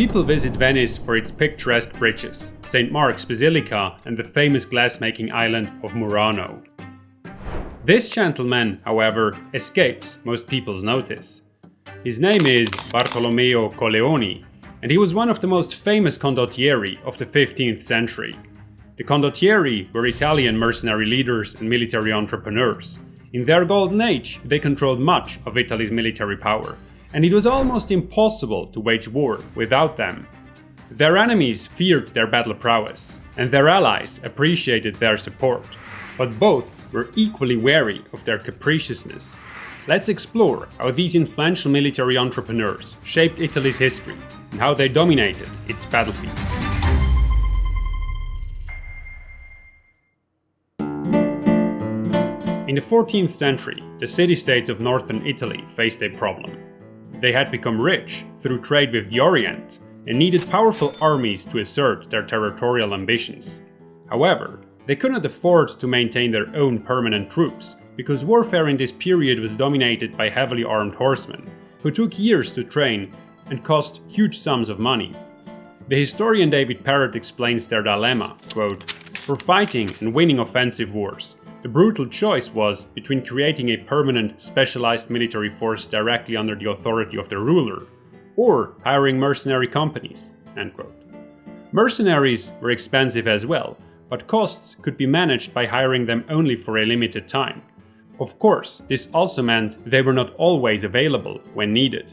People visit Venice for its picturesque bridges, St. Mark's Basilica and the famous glassmaking island of Murano. This gentleman, however, escapes most people's notice. His name is Bartolomeo Colleoni, and he was one of the most famous condottieri of the 15th century. The Condottieri were Italian mercenary leaders and military entrepreneurs. In their golden age, they controlled much of Italy's military power, and it was almost impossible to wage war without them. Their enemies feared their battle prowess, and their allies appreciated their support, but both were equally wary of their capriciousness. Let's explore how these influential military entrepreneurs shaped Italy's history and how they dominated its battlefields. In the 14th century, the city-states of northern Italy faced a problem. They had become rich through trade with the Orient and needed powerful armies to assert their territorial ambitions. However, they could not afford to maintain their own permanent troops because warfare in this period was dominated by heavily armed horsemen, who took years to train and cost huge sums of money. The historian David Parrott explains their dilemma, quote, "For fighting and winning offensive wars, the brutal choice was between creating a permanent, specialized military force directly under the authority of the ruler, or hiring mercenary companies." End quote. Mercenaries were expensive as well, but costs could be managed by hiring them only for a limited time. Of course, this also meant they were not always available when needed.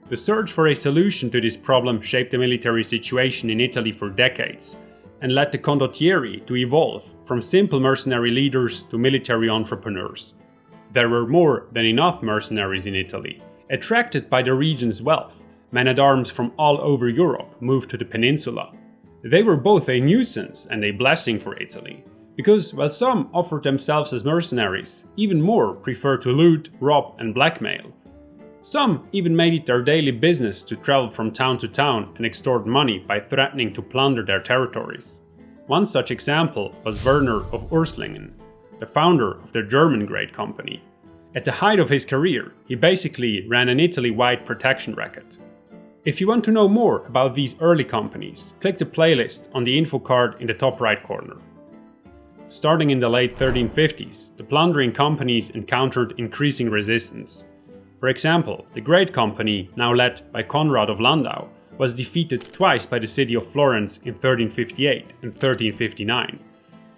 The search for a solution to this problem shaped the military situation in Italy for decades, and led the Condottieri to evolve from simple mercenary leaders to military entrepreneurs. There were more than enough mercenaries in Italy. Attracted by the region's wealth, men-at-arms from all over Europe moved to the peninsula. They were both a nuisance and a blessing for Italy, because while some offered themselves as mercenaries, even more preferred to loot, rob, and blackmail. Some even made it their daily business to travel from town to town and extort money by threatening to plunder their territories. One such example was Werner of Urslingen, the founder of the German Great Company. At the height of his career, he basically ran an Italy-wide protection racket. If you want to know more about these early companies, click the playlist on the info card in the top right corner. Starting in the late 1350s, the plundering companies encountered increasing resistance. For example, the Great Company, now led by Conrad of Landau, was defeated twice by the city of Florence in 1358 and 1359.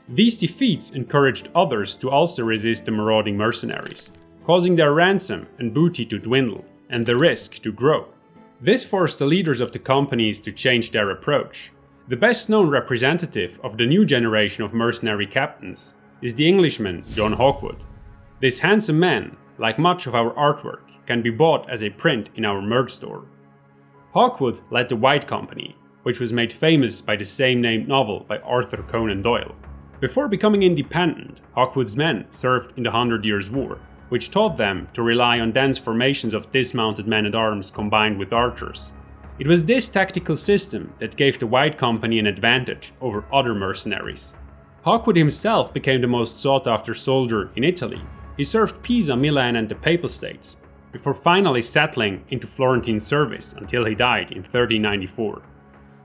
These defeats encouraged others to also resist the marauding mercenaries, causing their ransom and booty to dwindle and the risk to grow. This forced the leaders of the companies to change their approach. The best known representative of the new generation of mercenary captains is the Englishman John Hawkwood. This handsome man, like much of our artwork, can be bought as a print in our merch store. Hawkwood led the White Company, which was made famous by the same-named novel by Arthur Conan Doyle. Before becoming independent, Hawkwood's men served in the 100 Years' War, which taught them to rely on dense formations of dismounted men-at-arms combined with archers. It was this tactical system that gave the White Company an advantage over other mercenaries. Hawkwood himself became the most sought-after soldier in Italy. He served Pisa, Milan and the Papal States, before finally settling into Florentine service until he died in 1394.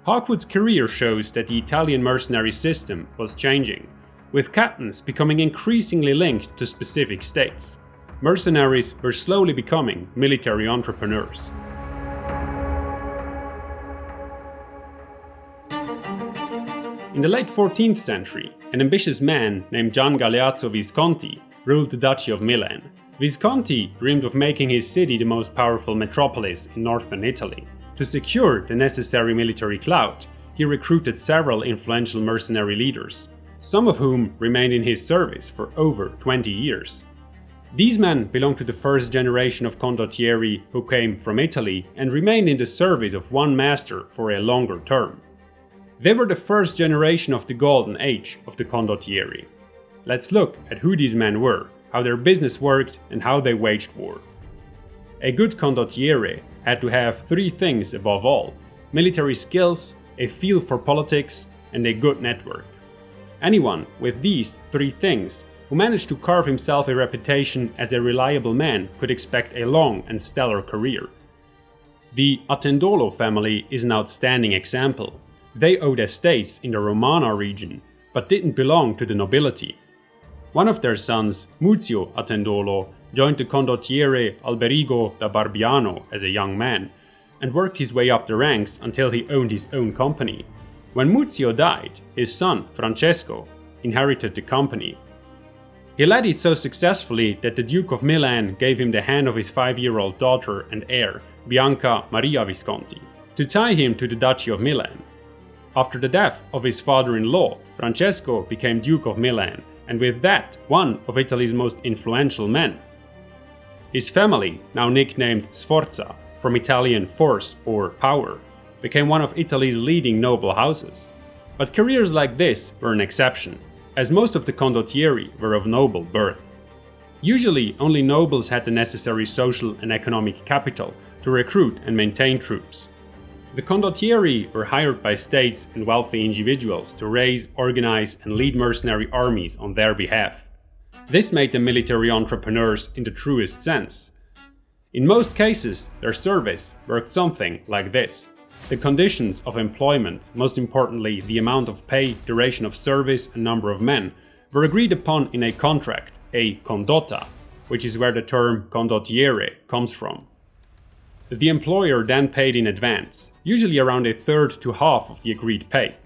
Hawkwood's career shows that the Italian mercenary system was changing, with captains becoming increasingly linked to specific states. Mercenaries were slowly becoming military entrepreneurs. In the late 14th century, an ambitious man named Gian Galeazzo Visconti ruled the Duchy of Milan. Visconti dreamed of making his city the most powerful metropolis in northern Italy. To secure the necessary military clout, he recruited several influential mercenary leaders, some of whom remained in his service for over 20 years. These men belonged to the first generation of condottieri who came from Italy and remained in the service of one master for a longer term. They were the first generation of the golden age of the condottieri. Let's look at who these men were, how their business worked, and how they waged war. A good condottiere had to have three things above all: military skills, a feel for politics, and a good network. Anyone with these three things who managed to carve himself a reputation as a reliable man could expect a long and stellar career. The Attendolo family is an outstanding example. They owned estates in the Romana region, but didn't belong to the nobility. One of their sons, Muzio Attendolo, joined the Condottieri Alberigo da Barbiano as a young man, and worked his way up the ranks until he owned his own company. When Muzio died, his son, Francesco, inherited the company. He led it so successfully that the Duke of Milan gave him the hand of his 5-year-old daughter and heir, Bianca Maria Visconti, to tie him to the Duchy of Milan. After the death of his father-in-law, Francesco became Duke of Milan, and with that, one of Italy's most influential men. His family, now nicknamed Sforza, from Italian force or power, became one of Italy's leading noble houses. But careers like this were an exception, as most of the Condottieri were of noble birth. Usually, only nobles had the necessary social and economic capital to recruit and maintain troops. The Condottieri were hired by states and wealthy individuals to raise, organize, and lead mercenary armies on their behalf. This made them military entrepreneurs in the truest sense. In most cases, their service worked something like this. The conditions of employment, most importantly the amount of pay, duration of service, and number of men, were agreed upon in a contract, a condotta, which is where the term condottiere comes from. The employer then paid in advance, usually around a third to half of the agreed pay,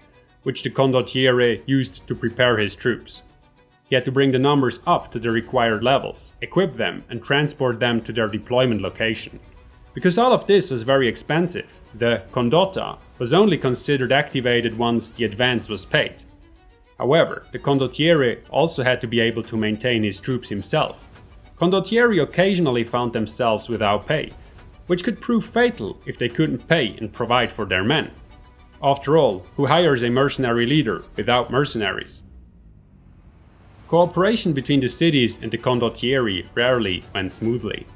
which the condottiere used to prepare his troops. He had to bring the numbers up to the required levels, equip them, and transport them to their deployment location. Because all of this was very expensive, the condotta was only considered activated once the advance was paid. However, the condottiere also had to be able to maintain his troops himself. Condottieri occasionally found themselves without pay, which could prove fatal if they couldn't pay and provide for their men. After all, who hires a mercenary leader without mercenaries? Cooperation between the cities and the condottieri rarely went smoothly.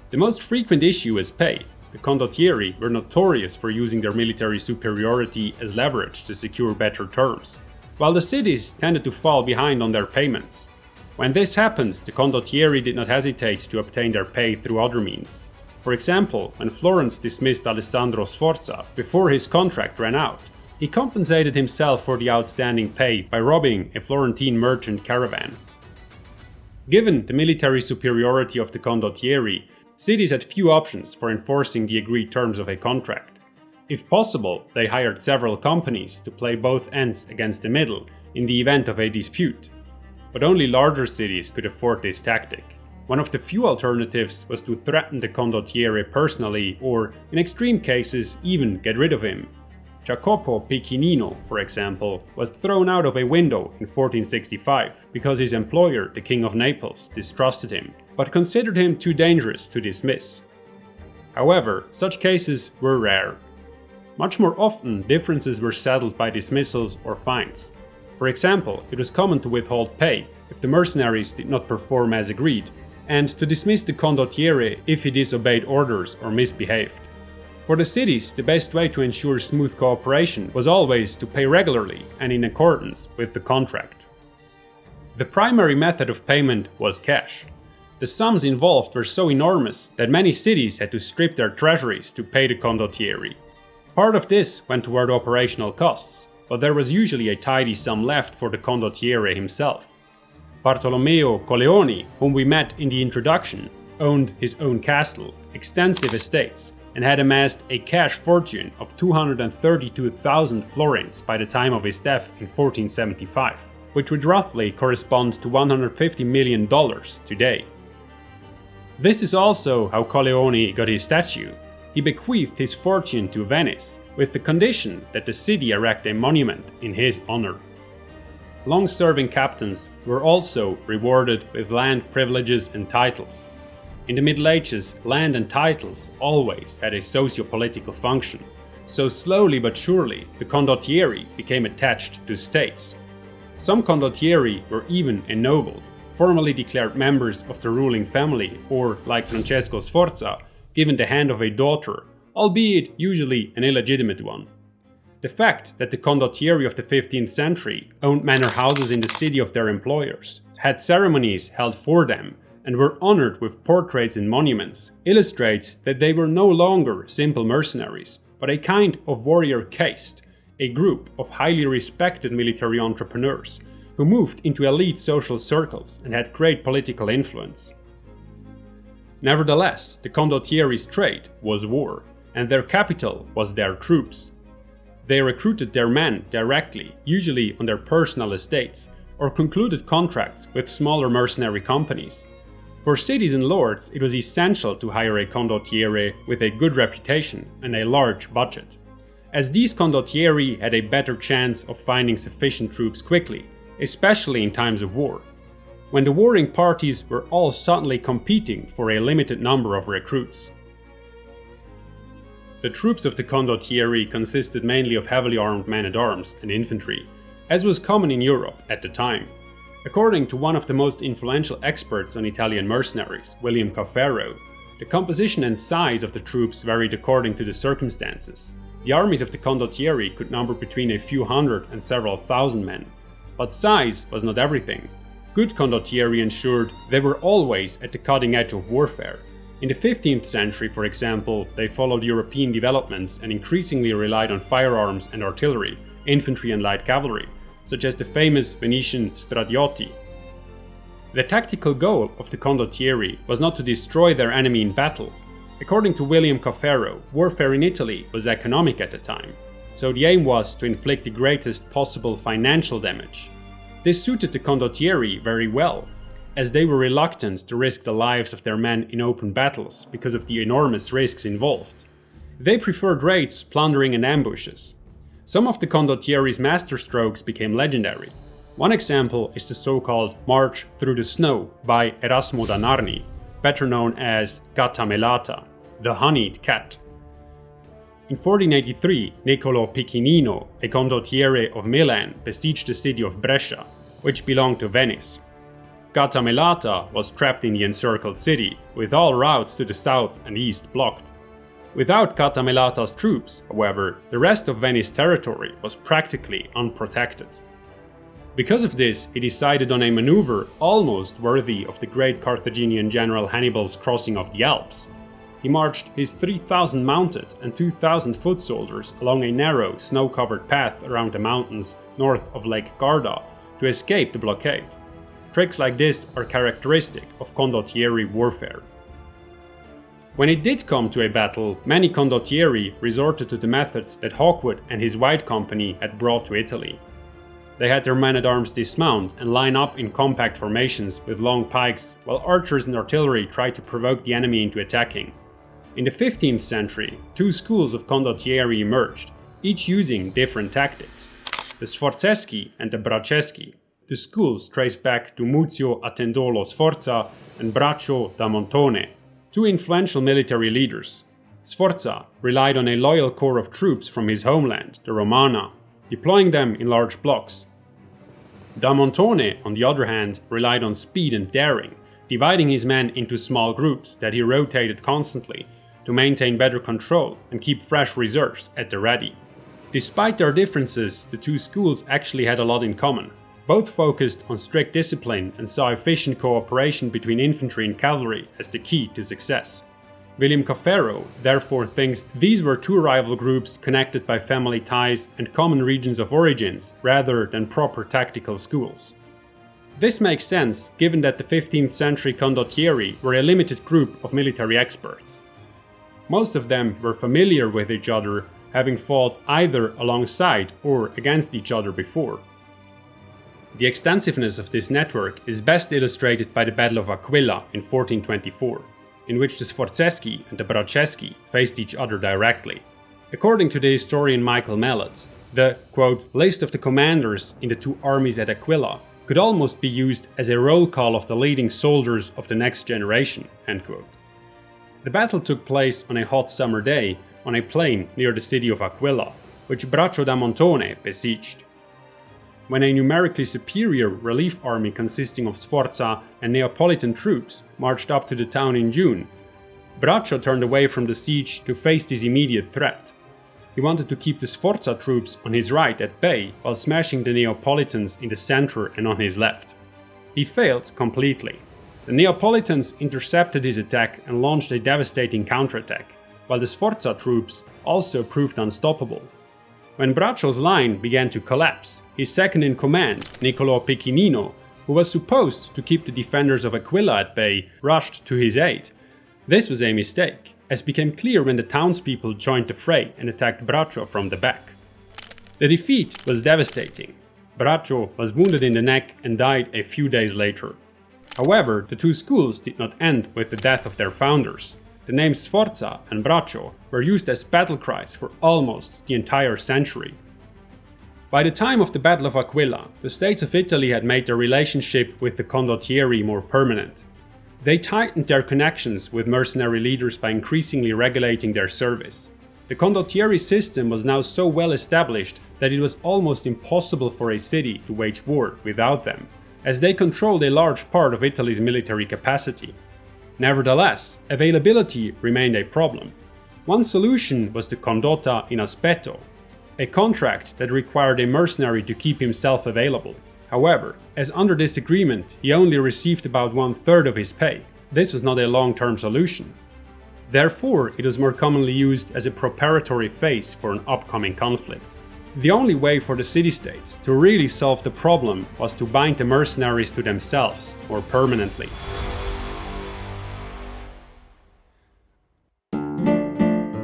The most frequent issue was pay. The condottieri were notorious for using their military superiority as leverage to secure better terms, while the cities tended to fall behind on their payments. When this happened, the condottieri did not hesitate to obtain their pay through other means. For example, when Florence dismissed Alessandro Sforza before his contract ran out, he compensated himself for the outstanding pay by robbing a Florentine merchant caravan. Given the military superiority of the condottieri, cities had few options for enforcing the agreed terms of a contract. If possible, they hired several companies to play both ends against the middle in the event of a dispute. But only larger cities could afford this tactic. One of the few alternatives was to threaten the condottiere personally or, in extreme cases, even get rid of him. Jacopo Piccinino, for example, was thrown out of a window in 1465 because his employer, the King of Naples, distrusted him, but considered him too dangerous to dismiss. However, such cases were rare. Much more often, differences were settled by dismissals or fines. For example, it was common to withhold pay if the mercenaries did not perform as agreed, and to dismiss the condottiere if he disobeyed orders or misbehaved. For the cities, the best way to ensure smooth cooperation was always to pay regularly and in accordance with the contract. The primary method of payment was cash. The sums involved were so enormous that many cities had to strip their treasuries to pay the condottieri. Part of this went toward operational costs, but there was usually a tidy sum left for the condottiere himself. Bartolomeo Colleoni, whom we met in the introduction, owned his own castle, extensive estates, and had amassed a cash fortune of 232,000 florins by the time of his death in 1475, which would roughly correspond to $150 million today. This is also how Colleoni got his statue. He bequeathed his fortune to Venice, with the condition that the city erect a monument in his honor. Long-serving captains were also rewarded with land privileges and titles. In the Middle Ages, land and titles always had a socio-political function, so slowly but surely the condottieri became attached to states. Some condottieri were even ennobled, formally declared members of the ruling family, or, like Francesco Sforza, given the hand of a daughter, albeit usually an illegitimate one. The fact that the condottieri of the 15th century owned manor houses in the city of their employers, had ceremonies held for them, and were honored with portraits and monuments, illustrates that they were no longer simple mercenaries, but a kind of warrior caste, a group of highly respected military entrepreneurs who moved into elite social circles and had great political influence. Nevertheless, the Condottieris' trade was war, and their capital was their troops. They recruited their men directly, usually on their personal estates, or concluded contracts with smaller mercenary companies. For cities and lords, it was essential to hire a condottiere with a good reputation and a large budget, as these condottieri had a better chance of finding sufficient troops quickly, especially in times of war, when the warring parties were all suddenly competing for a limited number of recruits. The troops of the condottieri consisted mainly of heavily armed men-at-arms and infantry, as was common in Europe at the time. According to one of the most influential experts on Italian mercenaries, William Caferro, the composition and size of the troops varied according to the circumstances. The armies of the condottieri could number between a few hundred and several thousand men. But size was not everything. Good condottieri ensured they were always at the cutting edge of warfare. In the 15th century, for example, they followed European developments and increasingly relied on firearms and artillery, infantry and light cavalry, such as the famous Venetian stradiotti. The tactical goal of the condottieri was not to destroy their enemy in battle. According to William Caferro, warfare in Italy was economic at the time, so the aim was to inflict the greatest possible financial damage. This suited the condottieri very well, as they were reluctant to risk the lives of their men in open battles because of the enormous risks involved. They preferred raids, plundering and ambushes. Some of the condottieri's masterstrokes became legendary. One example is the so-called March Through the Snow by Erasmo da Narni, better known as Gatta Melata, the honeyed cat. In 1483, Niccolò Piccinino, a condottiere of Milan, besieged the city of Brescia, which belonged to Venice. Gatta Melata was trapped in the encircled city, with all routes to the south and east blocked. Without Gatta Melata's troops, however, the rest of Venice territory was practically unprotected. Because of this, he decided on a maneuver almost worthy of the great Carthaginian general Hannibal's crossing of the Alps. He marched his 3,000 mounted and 2,000 foot soldiers along a narrow, snow-covered path around the mountains north of Lake Garda to escape the blockade. Tricks like this are characteristic of condottieri warfare. When it did come to a battle, many condottieri resorted to the methods that Hawkwood and his White Company had brought to Italy. They had their men-at-arms dismount and line up in compact formations with long pikes, while archers and artillery tried to provoke the enemy into attacking. In the 15th century, two schools of condottieri emerged, each using different tactics: the Sforzeschi and the Bracceschi. The schools trace back to Muzio Attendolo Sforza and Braccio da Montone, two influential military leaders. Sforza relied on a loyal corps of troops from his homeland, the Romana, deploying them in large blocks. Da Montone, on the other hand, relied on speed and daring, dividing his men into small groups that he rotated constantly to maintain better control and keep fresh reserves at the ready. Despite their differences, the two schools actually had a lot in common. Both focused on strict discipline and saw efficient cooperation between infantry and cavalry as the key to success. William Caferro therefore thinks these were two rival groups connected by family ties and common regions of origins, rather than proper tactical schools. This makes sense given that the 15th century condottieri were a limited group of military experts. Most of them were familiar with each other, having fought either alongside or against each other before. The extensiveness of this network is best illustrated by the Battle of Aquila in 1424, in which the Sforzeschi and the Bracceschi faced each other directly. According to the historian Michael Mallet, the, quote, list of the commanders in the two armies at Aquila could almost be used as a roll call of the leading soldiers of the next generation, end quote. The battle took place on a hot summer day on a plain near the city of Aquila, which Braccio da Montone besieged. When a numerically superior relief army consisting of Sforza and Neapolitan troops marched up to the town in June, Braccio turned away from the siege to face this immediate threat. He wanted to keep the Sforza troops on his right at bay while smashing the Neapolitans in the center and on his left. He failed completely. The Neapolitans intercepted his attack and launched a devastating counterattack, while the Sforza troops also proved unstoppable. When Braccio's line began to collapse, his second-in-command, Niccolò Piccinino, who was supposed to keep the defenders of Aquila at bay, rushed to his aid. This was a mistake, as became clear when the townspeople joined the fray and attacked Braccio from the back. The defeat was devastating. Braccio was wounded in the neck and died a few days later. However, the two schools did not end with the death of their founders. The names Sforza and Braccio were used as battle cries for almost the entire century. By the time of the Battle of Aquila, the states of Italy had made their relationship with the Condottieri more permanent. They tightened their connections with mercenary leaders by increasingly regulating their service. The Condottieri system was now so well established that it was almost impossible for a city to wage war without them, as they controlled a large part of Italy's military capacity. Nevertheless, availability remained a problem. One solution was the condotta in aspetto, a contract that required a mercenary to keep himself available. However, as under this agreement he only received about 1/3 of his pay, this was not a long-term solution. Therefore, it was more commonly used as a preparatory phase for an upcoming conflict. The only way for the city-states to really solve the problem was to bind the mercenaries to themselves more permanently.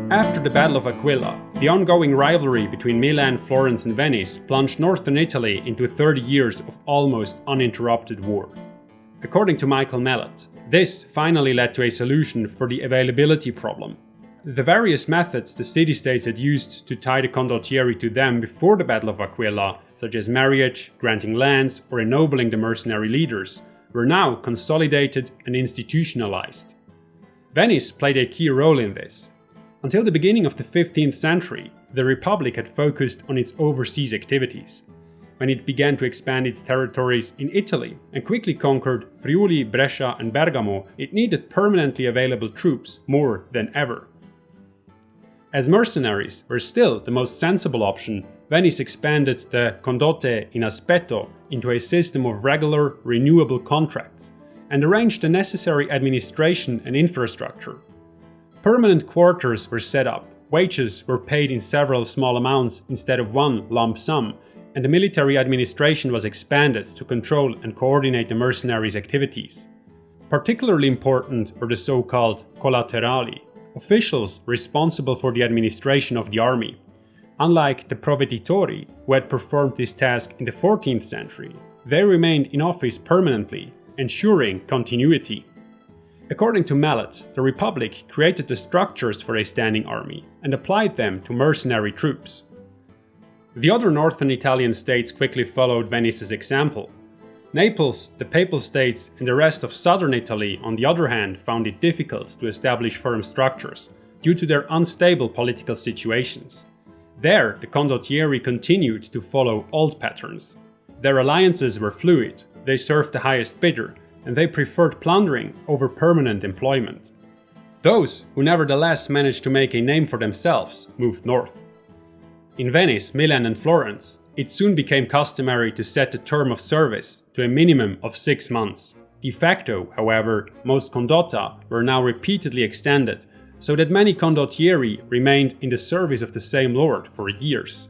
After the Battle of Aquila, the ongoing rivalry between Milan, Florence and Venice plunged northern Italy into 30 years of almost uninterrupted war. According to Michael Mellett, this finally led to a solution for the availability problem. The various methods the city-states had used to tie the condottieri to them before the Battle of Aquila, such as marriage, granting lands, or ennobling the mercenary leaders, were now consolidated and institutionalized. Venice played a key role in this. Until the beginning of the 15th century, the Republic had focused on its overseas activities. When it began to expand its territories in Italy and quickly conquered Friuli, Brescia and Bergamo, it needed permanently available troops more than ever. As mercenaries were still the most sensible option, Venice expanded the condotte in aspetto into a system of regular, renewable contracts and arranged the necessary administration and infrastructure. Permanent quarters were set up, wages were paid in several small amounts instead of one lump sum, and the military administration was expanded to control and coordinate the mercenaries' activities. Particularly important were the so-called collaterali, officials responsible for the administration of the army. Unlike the provveditori, who had performed this task in the 14th century, they remained in office permanently, ensuring continuity. According to Mellett, the Republic created the structures for a standing army and applied them to mercenary troops. The other northern Italian states quickly followed Venice's example. Naples, the Papal States, and the rest of southern Italy, on the other hand, found it difficult to establish firm structures due to their unstable political situations. There, the condottieri continued to follow old patterns. Their alliances were fluid, they served the highest bidder, and they preferred plundering over permanent employment. Those who nevertheless managed to make a name for themselves moved north. In Venice, Milan and Florence, it soon became customary to set the term of service to a minimum of 6 months. De facto, however, most condotta were now repeatedly extended, so that many condottieri remained in the service of the same lord for years.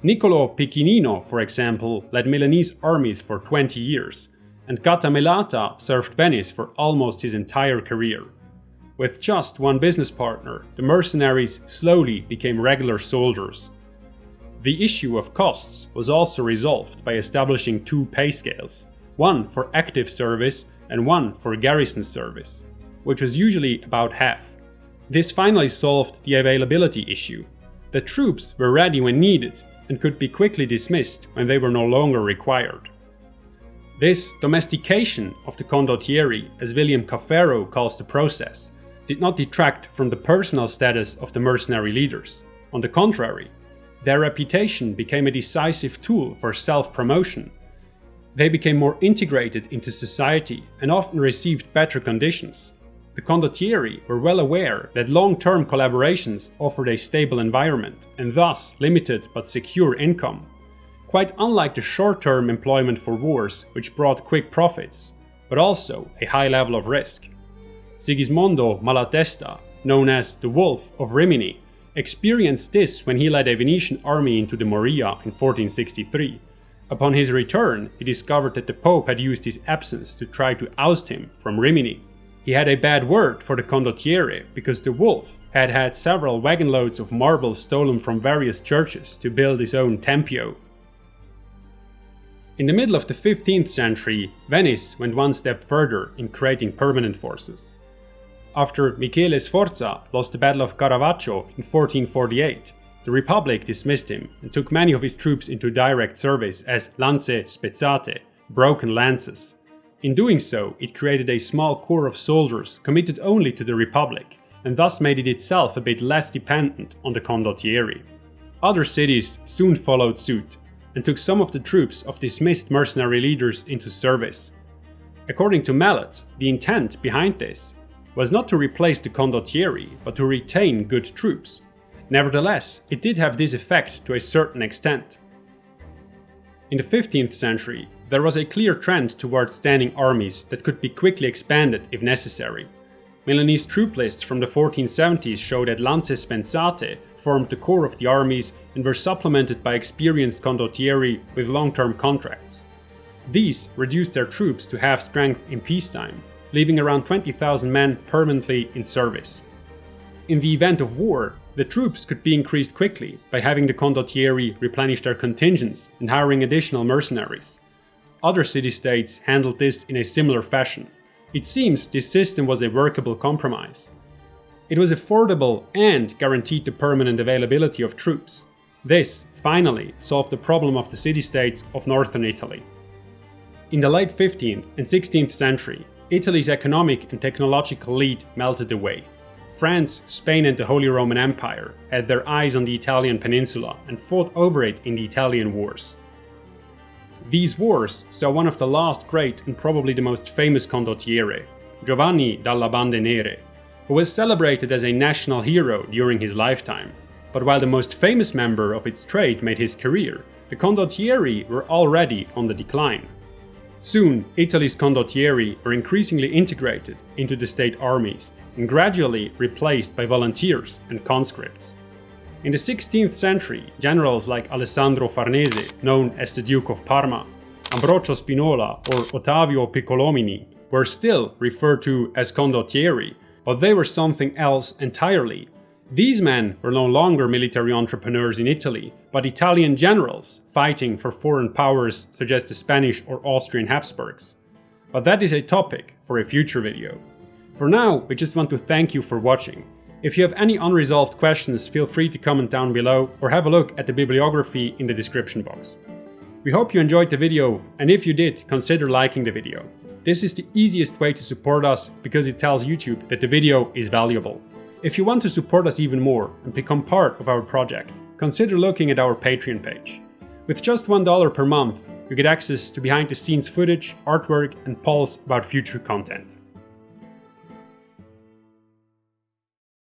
Niccolò Piccinino, for example, led Milanese armies for 20 years, and Gattamelata served Venice for almost his entire career. With just one business partner, the mercenaries slowly became regular soldiers. The issue of costs was also resolved by establishing 2 pay scales, one for active service and one for garrison service, which was usually about half. This finally solved the availability issue. The troops were ready when needed and could be quickly dismissed when they were no longer required. This domestication of the condottieri, as William Caferro calls the process, did not detract from the personal status of the mercenary leaders. On the contrary, their reputation became a decisive tool for self-promotion. They became more integrated into society and often received better conditions. The condottieri were well aware that long-term collaborations offered a stable environment and thus limited but secure income. Quite unlike the short-term employment for wars, which brought quick profits, but also a high level of risk. Sigismondo Malatesta, known as the Wolf of Rimini, experienced this when he led a Venetian army into the Morea in 1463. Upon his return, he discovered that the Pope had used his absence to try to oust him from Rimini. He had a bad word for the Condottieri because the Wolf had had several wagon loads of marble stolen from various churches to build his own Tempio. In the middle of the 15th century, Venice went one step further in creating permanent forces. After Michele Sforza lost the Battle of Caravaggio in 1448, the Republic dismissed him and took many of his troops into direct service as lance spezzate, broken lances. In doing so, it created a small corps of soldiers committed only to the Republic, and thus made it itself a bit less dependent on the Condottieri. Other cities soon followed suit, and took some of the troops of dismissed mercenary leaders into service. According to Mallet, the intent behind this was not to replace the Condottieri, but to retain good troops. Nevertheless, it did have this effect to a certain extent. In the 15th century, there was a clear trend towards standing armies that could be quickly expanded if necessary. Milanese troop lists from the 1470s show that lances spezzate formed the core of the armies and were supplemented by experienced condottieri with long-term contracts. These reduced their troops to half strength in peacetime, leaving around 20,000 men permanently in service. In the event of war, the troops could be increased quickly by having the condottieri replenish their contingents and hiring additional mercenaries. Other city-states handled this in a similar fashion. It seems this system was a workable compromise. It was affordable and guaranteed the permanent availability of troops. This, finally, solved the problem of the city-states of northern Italy. In the late 15th and 16th century, Italy's economic and technological lead melted away. France, Spain and the Holy Roman Empire had their eyes on the Italian peninsula and fought over it in the Italian Wars. These wars saw one of the last great and probably the most famous condottieri, Giovanni dalla Bande Nere, who was celebrated as a national hero during his lifetime. But while the most famous member of its trade made his career, the condottieri were already on the decline. Soon, Italy's condottieri were increasingly integrated into the state armies and gradually replaced by volunteers and conscripts. In the 16th century, generals like Alessandro Farnese, known as the Duke of Parma, Ambrogio Spinola or Ottavio Piccolomini, were still referred to as condottieri, but they were something else entirely. These men were no longer military entrepreneurs in Italy, but Italian generals fighting for foreign powers such as the Spanish or Austrian Habsburgs. But that is a topic for a future video. For now, we just want to thank you for watching. If you have any unresolved questions, feel free to comment down below or have a look at the bibliography in the description box. We hope you enjoyed the video, and if you did, consider liking the video. This is the easiest way to support us because it tells YouTube that the video is valuable. If you want to support us even more and become part of our project, consider looking at our Patreon page. With just $1 per month, you get access to behind-the-scenes footage, artwork, and polls about future content.